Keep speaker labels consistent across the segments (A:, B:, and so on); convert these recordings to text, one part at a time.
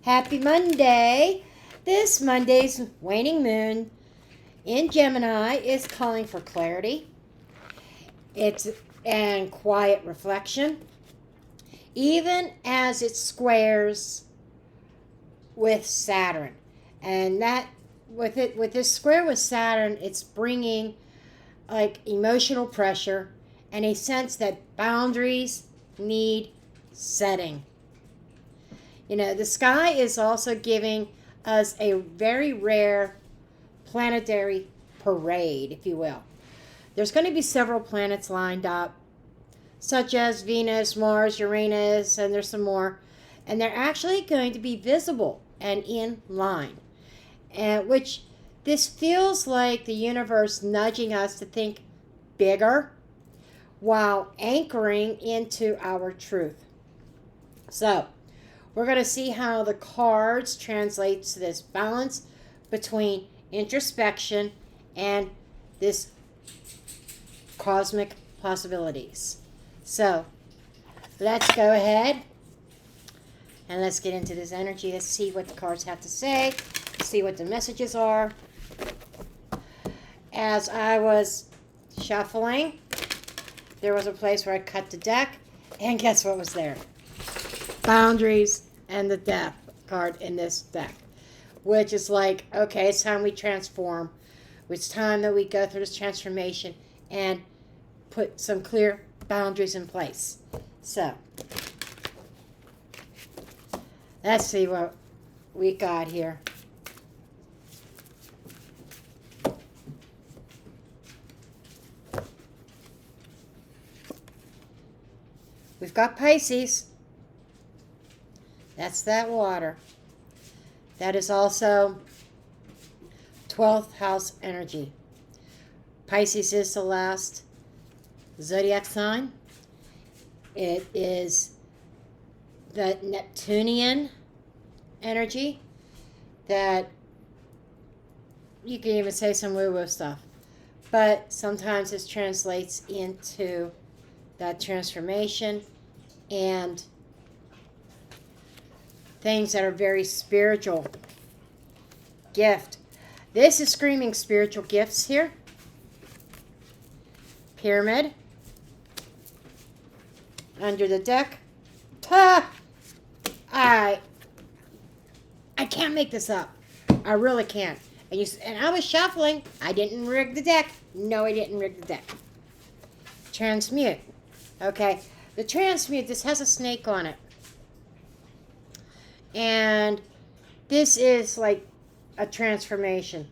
A: Happy Monday. This Monday's waning moon in Gemini is calling for clarity. And quiet reflection, even as it squares with Saturn. And that with this square with Saturn, it's bringing like emotional pressure and a sense that boundaries need setting. You know, the sky is also giving us a very rare planetary parade, if you will. There's going to be several planets lined up, such as Venus, Mars, Uranus, and there's some more. And they're actually going to be visible and in line, which this feels like the universe nudging us to think bigger while anchoring into our truth. So we're going to see how the cards translates to this balance between introspection and this cosmic possibilities. So let's go ahead and let's get into this energy. Let's see what the cards have to say, see what the messages are. As I was shuffling, there was a place where I cut the deck, and guess what was there? Boundaries and the Death card in this deck, which is like, okay, it's time we transform. It's time that we go through this transformation and put some clear boundaries in place. So let's see what we got here. We've got Pisces. That's that water. That is also 12th house energy. Pisces is the last zodiac sign. It is the Neptunian energy that you can even say some woo-woo stuff. But sometimes this translates into that transformation and things that are very spiritual. Gift. This is screaming spiritual gifts here. Pyramid. Under the deck. I can't make this up. I really can't. And I was shuffling. I didn't rig the deck. No, I didn't rig the deck. Transmute. Okay. The transmute, this has a snake on it. And this is like a transformation.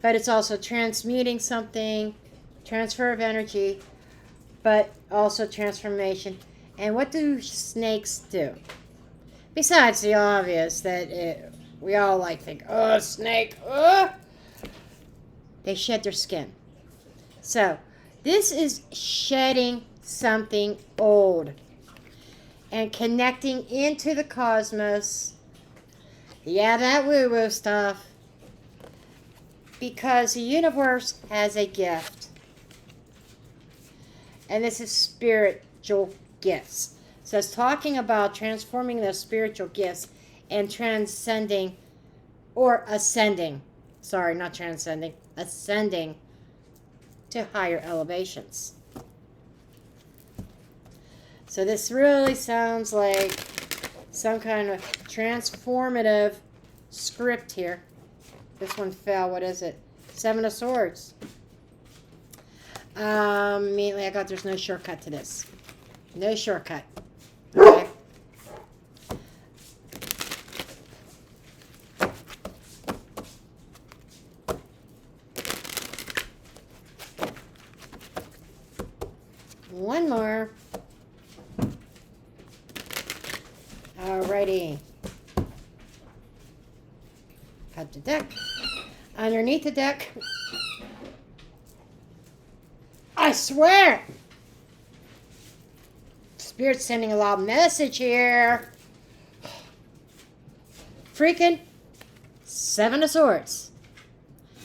A: But it's also transmuting something, transfer of energy, but also transformation. And what do snakes do? Besides the obvious that we all like think, oh, snake, oh. They shed their skin. So this is shedding something old and connecting into the cosmos. Yeah, that woo-woo stuff. Because the universe has a gift. And this is spiritual gifts. So it's talking about transforming those spiritual gifts and transcending or ascending. Sorry, not transcending. Ascending to higher elevations. So this really sounds like some kind of transformative script here. This one fell. What is it? 7 of Swords. Immediately I got there's no shortcut to this. No shortcut. Okay. One more. Alrighty. Cut the deck. Underneath the deck. I swear! Spirit's sending a loud message here. Freaking 7 of Swords.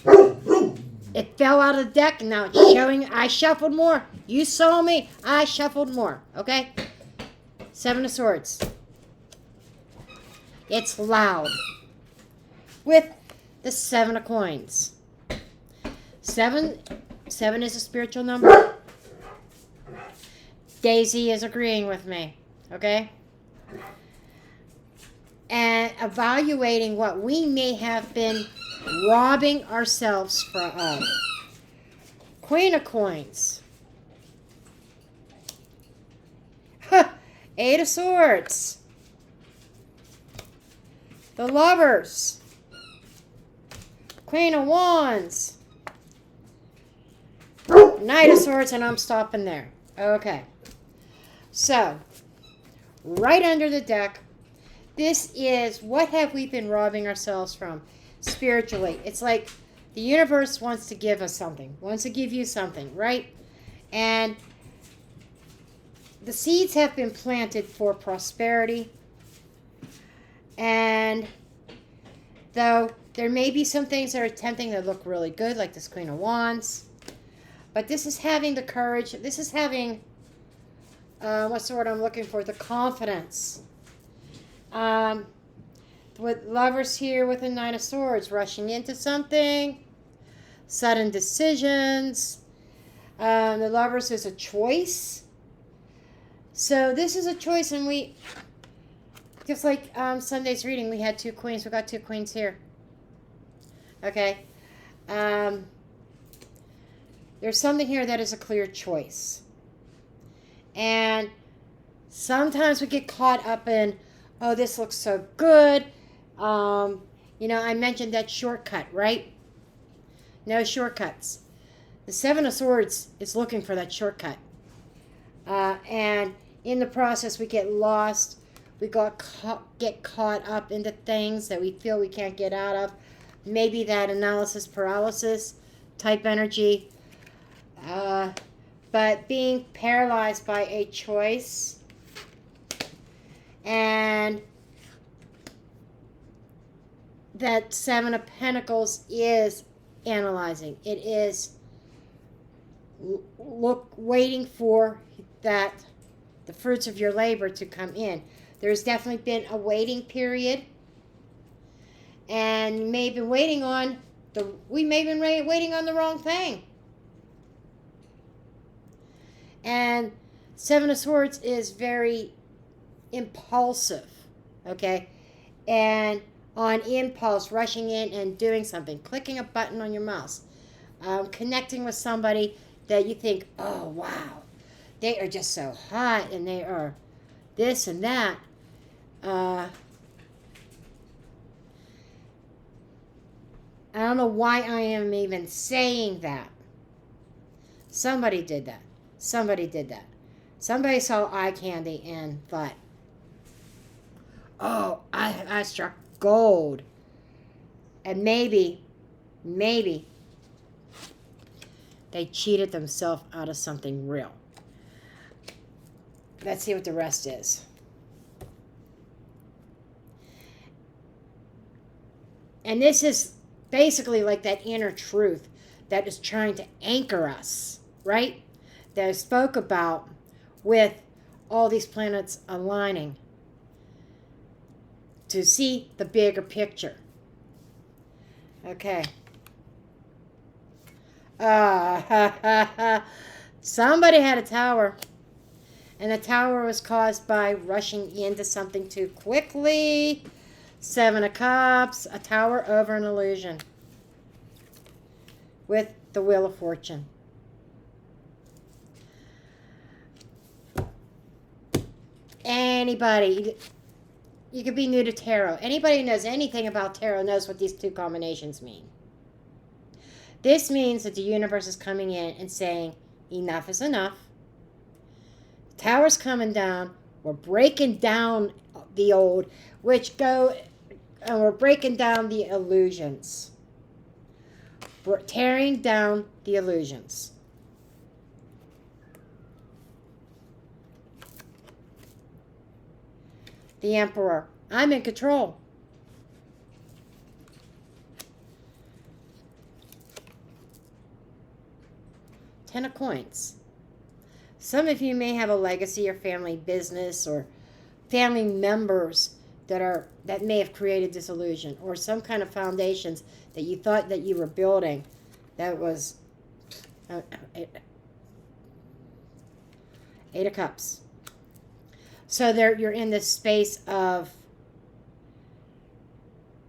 A: It fell out of the deck and now it's showing. I shuffled more. You saw me. I shuffled more. Okay? 7 of Swords. It's loud. With the 7 of coins. 7 is a spiritual number. Daisy is agreeing with me. Okay? And evaluating what we may have been robbing ourselves of. Queen of coins. 8 of swords. The lovers. Queen of wands. Knight of swords, and I'm stopping there. Okay. So, right under the deck, this is what have we been robbing ourselves from spiritually. It's like the universe wants to give us something, wants to give you something, right? And the seeds have been planted for prosperity. And though there may be some things that are tempting that look really good, like this Queen of Wands, but this is having the courage, this is having, what's the word I'm looking for? The confidence. With lovers here with a Knight of Swords, rushing into something, sudden decisions. The lovers is a choice. So this is a choice, and we, just like Sunday's reading, we had 2 queens. We got 2 queens here. Okay. There's something here that is a clear choice. And sometimes we get caught up in, oh, this looks so good. I mentioned that shortcut, right? No shortcuts. The 7 of Swords is looking for that shortcut. And in the process, we get lost. We get caught up into things that we feel we can't get out of. Maybe that analysis paralysis type energy. But being paralyzed by a choice. And that 7 of Pentacles is analyzing. It is waiting for the fruits of your labor to come in. There's definitely been a waiting period, and we may have been waiting on the wrong thing. And 7 of Swords is very impulsive, okay? And on impulse, rushing in and doing something, clicking a button on your mouse, connecting with somebody that you think, oh, wow, they are just so hot, and they are this and that. I don't know why I am even saying that. Somebody did that. Somebody saw eye candy and thought, oh, I struck gold. And maybe they cheated themselves out of something real. Let's see what the rest is. And this is basically like that inner truth that is trying to anchor us, right? That I spoke about with all these planets aligning to see the bigger picture. Okay. Somebody had a tower. And the tower was caused by rushing into something too quickly. 7 of Cups, a tower over an illusion. With the Wheel of Fortune. Anybody, you could be new to tarot. Anybody who knows anything about tarot knows what these 2 combinations mean. This means that the universe is coming in and saying, enough is enough. Tower's coming down. We're breaking down the old, and we're breaking down the illusions. We're tearing down the illusions. The Emperor. I'm in control. Ten of Coins. Some of you may have a legacy or family business or family members that may have created this illusion, or some kind of foundations that you thought that you were building that was Eight of Cups. So you're in this space of,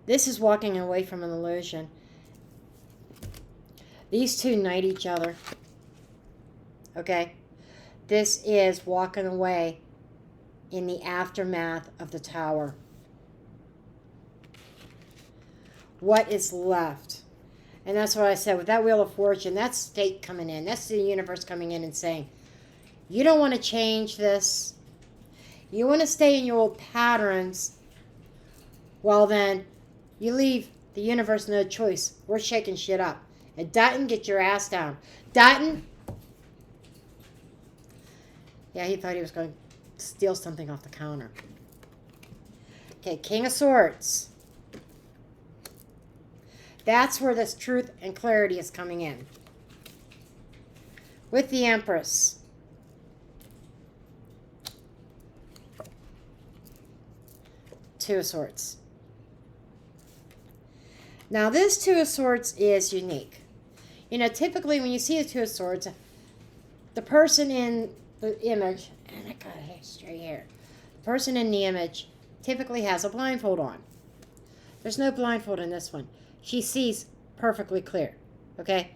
A: this is walking away from an illusion. These two knight each other. Okay? This is walking away in the aftermath of the Tower. What is left? And that's what I said. With that Wheel of Fortune, that's fate coming in. That's the universe coming in and saying, you don't want to change this. You want to stay in your old patterns. Well, then, you leave the universe no choice. We're shaking shit up. And Dutton, get your ass down. Dutton. Yeah, he thought he was going to steal something off the counter. Okay, King of Swords. That's where this truth and clarity is coming in. With the Empress. Two of Swords. Now, this Two of Swords is unique. You know, typically when you see a Two of Swords, the person in the image, and I got straight hair, the person in the image typically has a blindfold on. There's no blindfold in this one. She sees perfectly clear. Okay?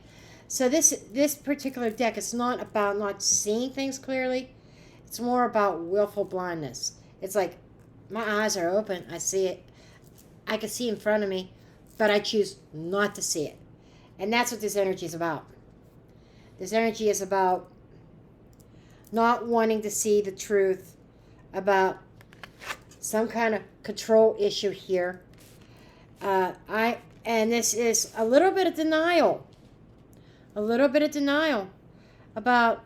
A: So this particular deck is not about not seeing things clearly. It's more about willful blindness. It's like, my eyes are open. I see it. I can see in front of me, but I choose not to see it. And that's what this energy is about. This energy is about not wanting to see the truth about some kind of control issue here. And this is a little bit of denial. A little bit of denial about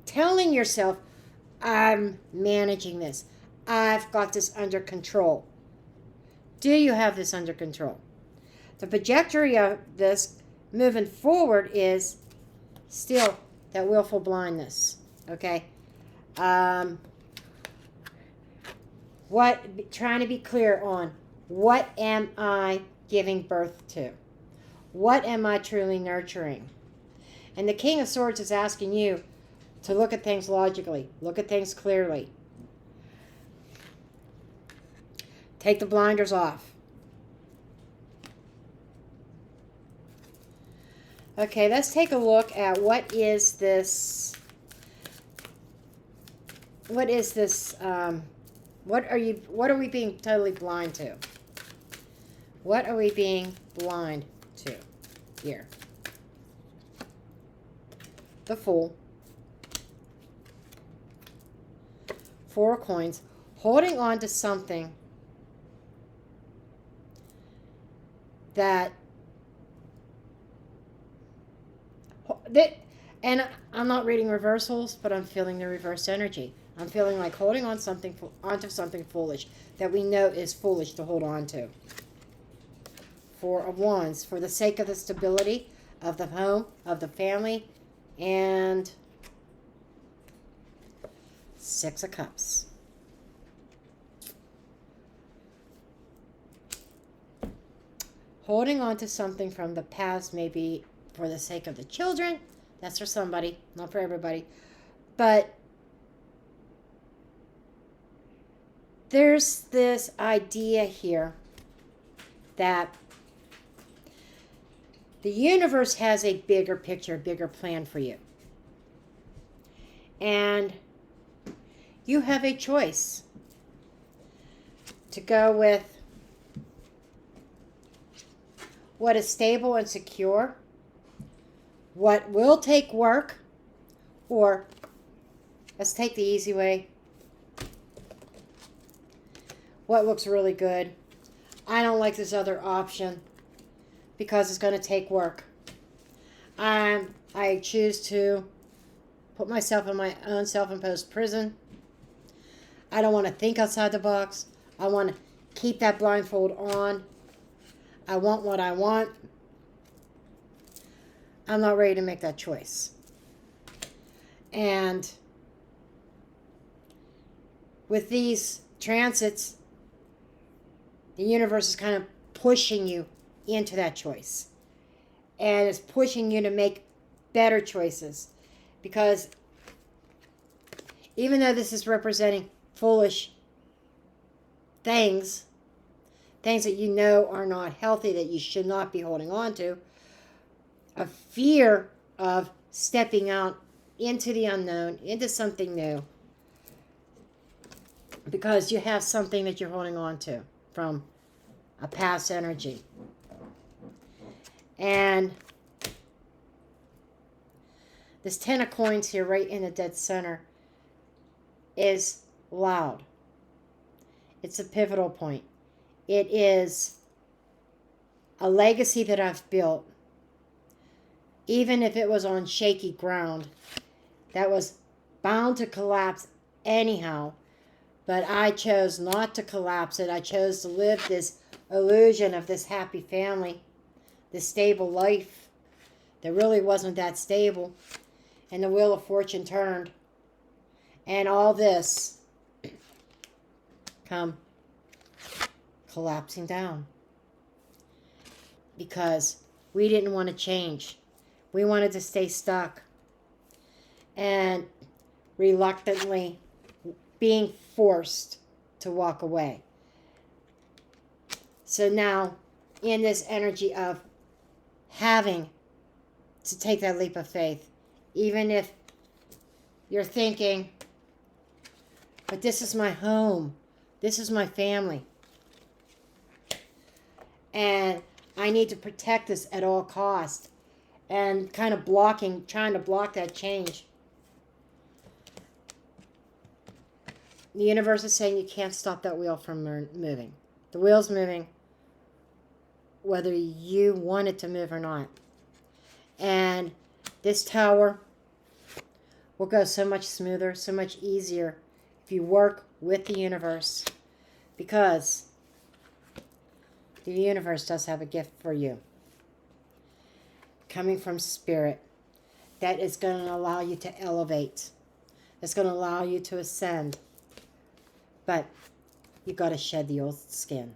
A: telling yourself, I'm managing this. I've got this under control. Do you have this under control? The trajectory of this moving forward is still that willful blindness. Okay? Trying to be clear on, what am I giving birth to? What am I truly nurturing? And the King of Swords is asking you to look at things logically. Look at things clearly. Take the blinders off. Okay, let's take a look at what is this, what are we being totally blind to? What are we being blind to here? The Fool. Four of Coins. Holding on to something and I'm not reading reversals, but I'm feeling the reverse energy. I'm feeling like holding on onto something foolish that we know is foolish to hold on to. Four of Wands, for the sake of the stability of the home, of the family, and Six of Cups. Holding on to something from the past, maybe for the sake of the children. That's for somebody, not for everybody. But there's this idea here that the universe has a bigger picture, a bigger plan for you. And you have a choice to go with what is stable and secure, what will take work, or let's take the easy way. What looks really good. I don't like this other option because it's going to take work. I choose to put myself in my own self-imposed prison. I don't want to think outside the box. I want to keep that blindfold on. I want what I want. I'm not ready to make that choice. And with these transits, the universe is kind of pushing you into that choice. And it's pushing you to make better choices. Because even though this is representing foolish things that you know are not healthy, that you should not be holding on to, a fear of stepping out into the unknown, into something new, because you have something that you're holding on to from a past energy. And this 10 of coins here right in the dead center is loud. It's a pivotal point. It is a legacy that I've built, even if it was on shaky ground, that was bound to collapse anyhow. But I chose not to collapse it. I chose to live this illusion of this happy family, this stable life that really wasn't that stable. And the wheel of fortune turned. And all this come collapsing down. Because we didn't want to change. We wanted to stay stuck. And reluctantly being forced to walk away. So now, in this energy of having to take that leap of faith, even if you're thinking, but this is my home, this is my family, and I need to protect this at all costs, and kind of trying to block that change. The universe is saying you can't stop that wheel from moving. The wheel's moving whether you want it to move or not. And this tower will go so much smoother, so much easier if you work with the universe, because the universe does have a gift for you coming from spirit that is going to allow you to elevate. It's going to allow you to ascend. But you've got to shed the old skin.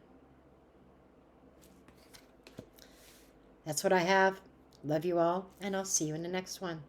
A: That's what I have. Love you all, and I'll see you in the next one.